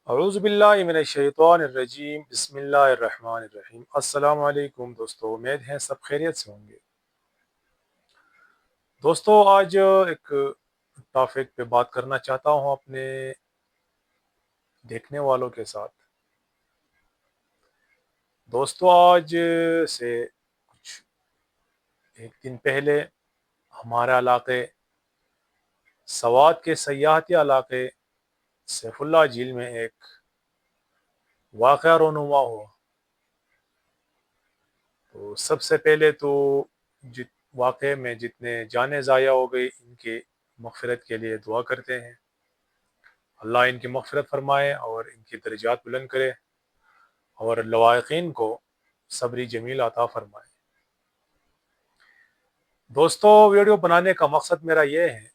اعوذ باللہ من الشیطان الرجیم بسم اللہ الرحمن الرحیم۔ السلام علیکم دوستو، امید ہے سب خیریت سے ہوں گے۔ دوستو آج ایک ٹاپک پہ بات کرنا چاہتا ہوں اپنے دیکھنے والوں کے ساتھ۔ دوستو آج سے کچھ ایک دن پہلے ہمارے علاقے سوات کے سیاحتی علاقے سیف اللہ جھیل میں ایک واقعہ رونما ہوا۔ تو سب سے پہلے تو واقعے میں جتنے جانیں ضائع ہو گئی ان کی مغفرت کے لیے دعا کرتے ہیں، اللہ ان کی مغفرت فرمائے اور ان کی درجات بلند کرے اور لواحقین کو صبری جمیل عطا فرمائے۔ دوستو ویڈیو بنانے کا مقصد میرا یہ ہے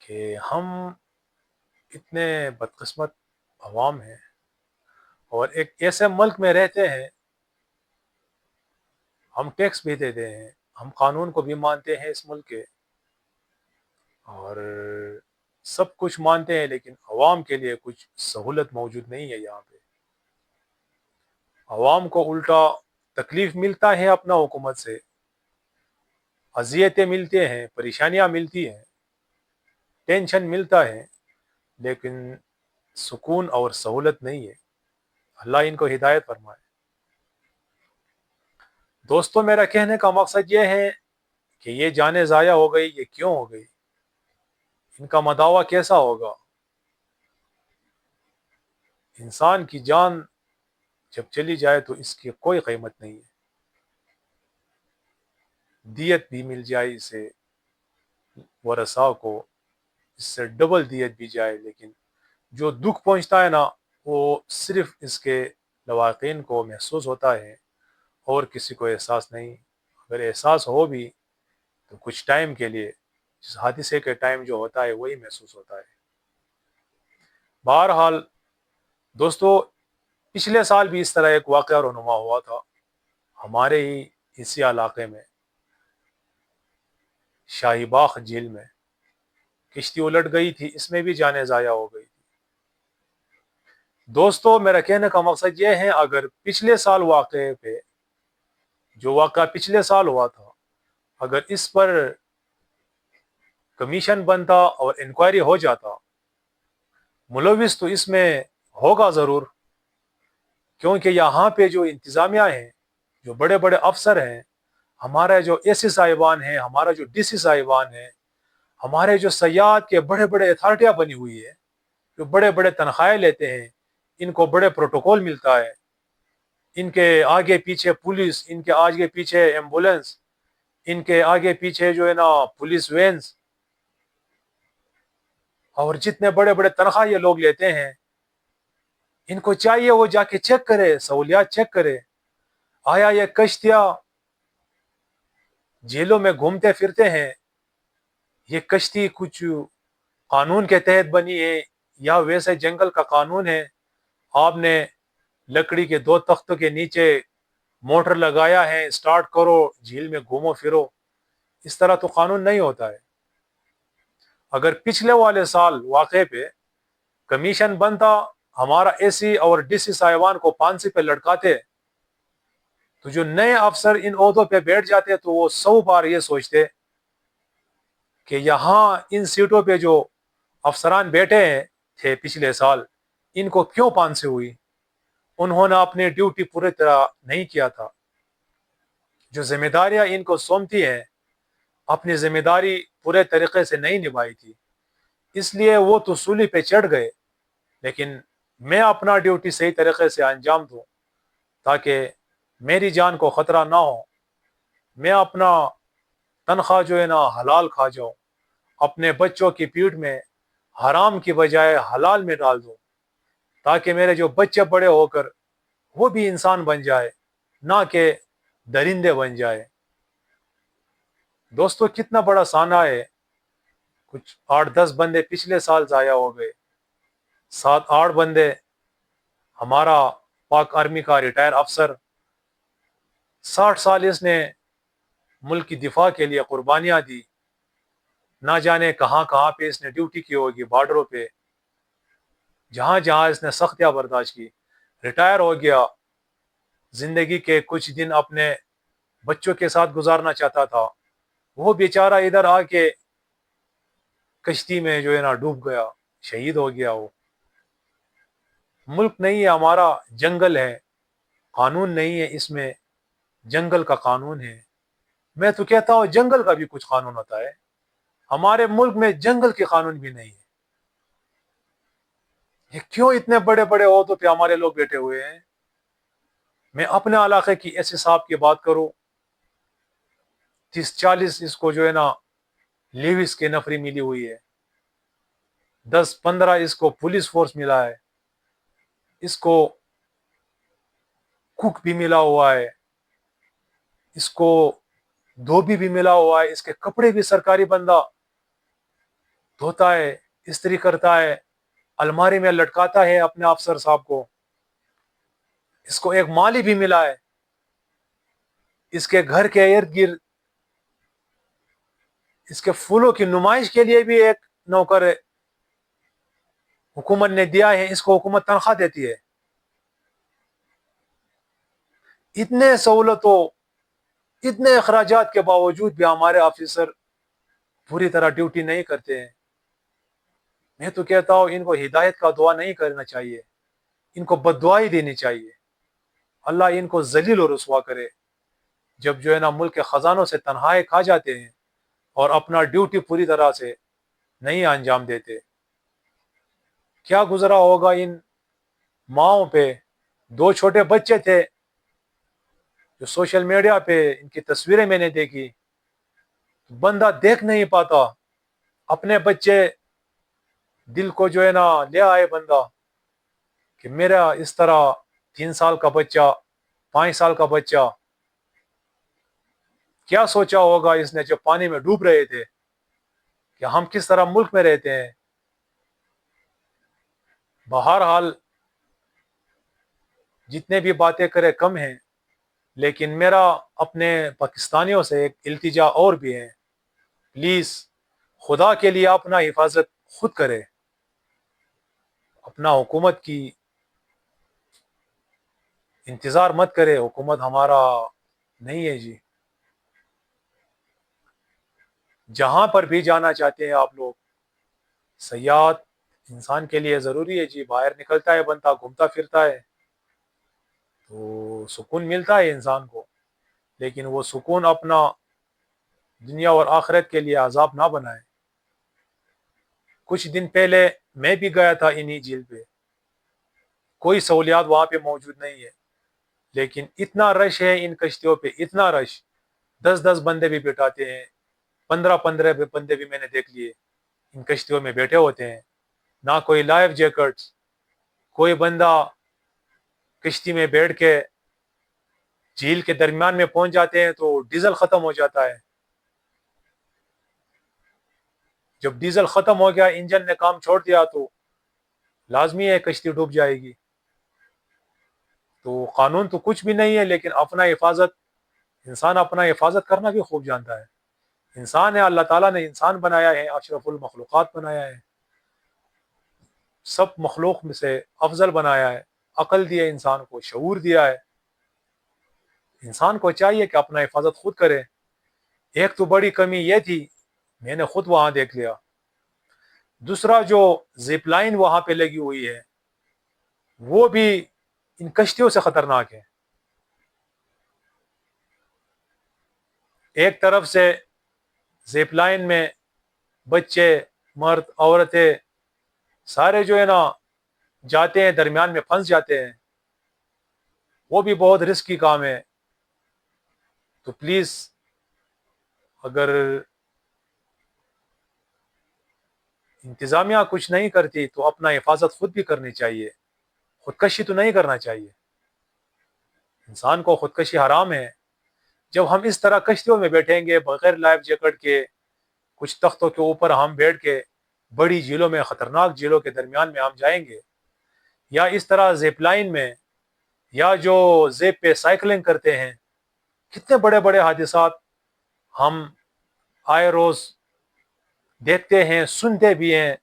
کہ ہم اتنے بدقسمت عوام ہیں اور ایک ایسے ملک میں رہتے ہیں، ہم ٹیکس بھی دیتے ہیں، ہم قانون کو بھی مانتے ہیں اس ملک کے اور سب کچھ مانتے ہیں، لیکن عوام کے لیے کچھ سہولت موجود نہیں ہے۔ یہاں پہ عوام کو الٹا تکلیف ملتا ہے، اپنا حکومت سے اذیتیں ملتے ہیں، پریشانیاں ملتی ہیں، ٹینشن ملتا ہے، لیکن سکون اور سہولت نہیں ہے۔ اللہ ان کو ہدایت فرمائے۔ دوستو میرا کہنے کا مقصد یہ ہے کہ یہ جانیں ضائع ہو گئی، یہ کیوں ہو گئی، ان کا مداوع کیسا ہوگا۔ انسان کی جان جب چلی جائے تو اس کی کوئی قیمت نہیں ہے، دیت بھی مل جائے اسے ورثاء کو، اس سے ڈبل دیت بھی جائے، لیکن جو دکھ پہنچتا ہے نا وہ صرف اس کے لواحقین کو محسوس ہوتا ہے اور کسی کو احساس نہیں۔ اگر احساس ہو بھی تو کچھ ٹائم کے لیے، اس حادثے کے ٹائم جو ہوتا ہے وہی محسوس ہوتا ہے۔ بہرحال دوستو پچھلے سال بھی اس طرح ایک واقعہ رونما ہوا تھا ہمارے ہی اسی علاقے میں، شاہی باغ جھیل میں کشتی الٹ گئی تھی، اس میں بھی جانیں ضائع ہو گئی تھی۔ دوستو میرا کہنے کا مقصد یہ ہے، اگر پچھلے سال واقعے پہ جو واقعہ پچھلے سال ہوا تھا، اگر اس پر کمیشن بنتا اور انکوائری ہو جاتا، ملوث تو اس میں ہوگا ضرور، کیونکہ یہاں پہ جو انتظامیہ ہیں، جو بڑے بڑے افسر ہیں، ہمارے جو اے سی صاحبان ہیں، ہمارا جو ڈی سی صاحبان ہیں، ہمارے جو سیاحت کے بڑے بڑے اتھارٹیاں بنی ہوئی ہے، جو بڑے بڑے تنخواہیں لیتے ہیں، ان کو بڑے پروٹوکول ملتا ہے، ان کے آگے پیچھے پولیس، ان کے آگے پیچھے ایمبولینس، ان کے آگے پیچھے جو ہے نا پولیس وینز، اور جتنے بڑے بڑے تنخواہ یہ لوگ لیتے ہیں، ان کو چاہیے وہ جا کے چیک کرے، سہولیات چیک کرے، آیا یہ کشتیاں جھیلوں میں گھومتے پھرتے ہیں، یہ کشتی کچھ قانون کے تحت بنی ہے یا ویسے جنگل کا قانون ہے، آپ نے لکڑی کے دو تختوں کے نیچے موٹر لگایا ہے، سٹارٹ کرو، جھیل میں گھومو پھرو، اس طرح تو قانون نہیں ہوتا ہے۔ اگر پچھلے والے سال واقعے پہ کمیشن بنتا، ہمارا اے سی اور ڈی سی صاحبان کو پھانسی پہ لٹکاتے، تو جو نئے افسر ان عہدوں پہ بیٹھ جاتے تو وہ 100 بار یہ سوچتے کہ یہاں ان سیٹوں پہ جو افسران بیٹھے ہیں تھے پچھلے سال، ان کو کیوں پھانسی ہوئی، انہوں نے اپنی ڈیوٹی پوری طرح نہیں کیا تھا، جو ذمہ داریاں ان کو سونپتی ہیں اپنی ذمہ داری پورے طریقے سے نہیں نبھائی تھی، اس لیے وہ تو سولی پہ چڑھ گئے، لیکن میں اپنا ڈیوٹی صحیح طریقے سے انجام دوں تاکہ میری جان کو خطرہ نہ ہو، میں اپنا تنخواہ جو ہے نا حلال کھا جاؤں، اپنے بچوں کی پیٹھ میں حرام کی بجائے حلال میں ڈال دوں، تاکہ میرے جو بچے بڑے ہو کر وہ بھی انسان بن جائے، نہ کہ درندے بن جائے۔ دوستو کتنا بڑا سانحہ ہے، کچھ 8-10 بندے پچھلے سال ضائع ہو گئے، 7-8 بندے ہمارا پاک آرمی کا ریٹائر افسر، 60 سال اس نے ملک کی دفاع کے لیے قربانیاں دی، نہ جانے کہاں کہاں پہ اس نے ڈیوٹی کی ہوگی، بارڈروں پہ جہاں جہاں اس نے سختیاں برداشت کی، ریٹائر ہو گیا، زندگی کے کچھ دن اپنے بچوں کے ساتھ گزارنا چاہتا تھا، وہ بیچارہ ادھر آ کے کشتی میں جو ہے نا ڈوب گیا، شہید ہو گیا۔ وہ ملک نہیں ہے ہمارا، جنگل ہے، قانون نہیں ہے اس میں، جنگل کا قانون ہے۔ میں تو کہتا ہوں جنگل کا بھی کچھ قانون ہوتا ہے، ہمارے ملک میں جنگل کے قانون بھی نہیں ہے۔ یہ کیوں اتنے بڑے بڑے عہدوں پہ ہمارے لوگ بیٹھے ہوئے ہیں؟ میں اپنے علاقے کی ایس ایس صاحب کی بات کروں، 30-40 اس کو جو ہے نا لیوس کے نفری ملی ہوئی ہے، 10-15 اس کو پولیس فورس ملا ہے، اس کو کوک بھی ملا ہوا ہے، اس کو دھوبی بھی ملا ہوا ہے، اس کے کپڑے بھی سرکاری بندہ دھوتا ہے، استری کرتا ہے، الماری میں لٹکاتا ہے اپنے افسر صاحب کو۔ اس کو ایک مالی بھی ملا ہے، اس کے گھر کے ارد گرد اس کے پھولوں کی نمائش کے لیے بھی ایک نوکر ہے، حکومت نے دیا ہے، اس کو حکومت تنخواہ دیتی ہے۔ اتنے سہولتوں، اتنے اخراجات کے باوجود بھی ہمارے آفیسر پوری طرح ڈیوٹی نہیں کرتے ہیں۔ میں تو کہتا ہوں ان کو ہدایت کا دعا نہیں کرنا چاہیے، ان کو بد دعائی دینی چاہیے، اللہ ان کو ذلیل و رسوا کرے۔ جب جو ہے نا ملک کے خزانوں سے تنخواہیں کھا جاتے ہیں اور اپنا ڈیوٹی پوری طرح سے نہیں انجام دیتے، کیا گزرا ہوگا ان ماؤں پہ؟ 2 چھوٹے بچے تھے جو سوشل میڈیا پہ ان کی تصویریں میں نے دیکھی، بندہ دیکھ نہیں پاتا، اپنے بچے دل کو جو ہے نا لے آئے بندہ کہ میرا اس طرح 3 سال کا بچہ، 5 سال کا بچہ، کیا سوچا ہوگا اس نے جب پانی میں ڈوب رہے تھے کہ ہم کس طرح ملک میں رہتے ہیں۔ بہرحال جتنے بھی باتیں کرے کم ہیں، لیکن میرا اپنے پاکستانیوں سے ایک التجا اور بھی ہے، پلیز خدا کے لیے اپنا حفاظت خود کرے، اپنا حکومت کی انتظار مت کرے، حکومت ہمارا نہیں ہے جی۔ جہاں پر بھی جانا چاہتے ہیں آپ لوگ، سیاحت انسان کے لیے ضروری ہے جی، باہر نکلتا ہے بندہ، گھومتا پھرتا ہے تو سکون ملتا ہے انسان کو، لیکن وہ سکون اپنا دنیا اور آخرت کے لیے عذاب نہ بنائے۔ کچھ دن پہلے میں بھی گیا تھا انہی جھیل پہ، کوئی سہولیات وہاں پہ موجود نہیں ہے، لیکن اتنا رش ہے ان کشتیوں پہ، اتنا رش، 10-10 بندے بھی بٹھاتے ہیں، 15-15 بندے بھی میں نے دیکھ لیے ان کشتیوں میں بیٹھے ہوتے ہیں، نہ کوئی لائف جیکٹس، کوئی بندہ کشتی میں بیٹھ کے جھیل کے درمیان میں پہنچ جاتے ہیں تو ڈیزل ختم ہو جاتا ہے، جب ڈیزل ختم ہو گیا، انجن نے کام چھوڑ دیا تو لازمی ہے کشتی ڈوب جائے گی۔ تو قانون تو کچھ بھی نہیں ہے، لیکن اپنا حفاظت، انسان اپنا حفاظت کرنا بھی خوب جانتا ہے۔ انسان ہے، اللہ تعالیٰ نے انسان بنایا ہے، اشرف المخلوقات بنایا ہے، سب مخلوق میں سے افضل بنایا ہے، عقل دی ہے انسان کو، شعور دیا ہے، انسان کو چاہیے کہ اپنا حفاظت خود کرے۔ ایک تو بڑی کمی یہ تھی، میں نے خود وہاں دیکھ لیا، دوسرا جو زپ لائن وہاں پہ لگی ہوئی ہے وہ بھی ان کشتیوں سے خطرناک ہے۔ ایک طرف سے زپ لائن میں بچے، مرد، عورتیں سارے جو ہے نا جاتے ہیں، درمیان میں پھنس جاتے ہیں، وہ بھی بہت رسکی کام ہے۔ تو پلیز اگر انتظامیہ کچھ نہیں کرتی تو اپنا حفاظت خود بھی کرنی چاہیے، خودکشی تو نہیں کرنا چاہیے، انسان کو خودکشی حرام ہے۔ جب ہم اس طرح کشتیوں میں بیٹھیں گے بغیر لائف جیکٹ کے، کچھ تختوں کے اوپر ہم بیٹھ کے بڑی جھیلوں میں، خطرناک جھیلوں کے درمیان میں ہم جائیں گے، یا اس طرح زپ لائن میں، یا جو زیپ پہ سائیکلنگ کرتے ہیں، کتنے بڑے بڑے حادثات ہم آئے روز دیکھتے ہیں، سنتے بھی ہیں،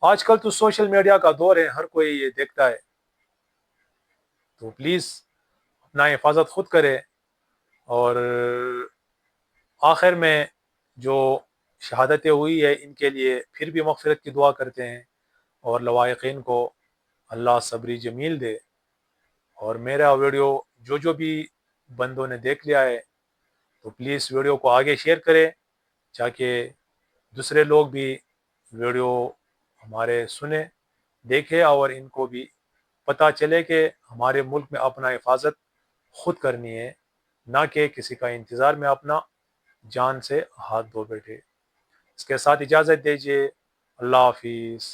آج کل تو سوشل میڈیا کا دور ہے، ہر کوئی یہ دیکھتا ہے، تو پلیز اپنا حفاظت خود کرے. اور آخر میں جو شہادتیں ہوئی ہے ان کے لیے پھر بھی مغفرت کی دعا کرتے ہیں، اور لوائقین کو اللہ صبری جمیل دے. اور میرا ویڈیو جو بھی بندوں نے دیکھ لیا ہے تو پلیز ویڈیو کو آگے شیئر کرے، تاکہ دوسرے لوگ بھی ویڈیو ہمارے سنیں، دیکھیں، اور ان کو بھی پتہ چلے کہ ہمارے ملک میں اپنا حفاظت خود کرنی ہے، نہ کہ کسی کا انتظار میں اپنا جان سے ہاتھ دھو بیٹھے. اس کے ساتھ اجازت دیجیے. اللہ حافظ.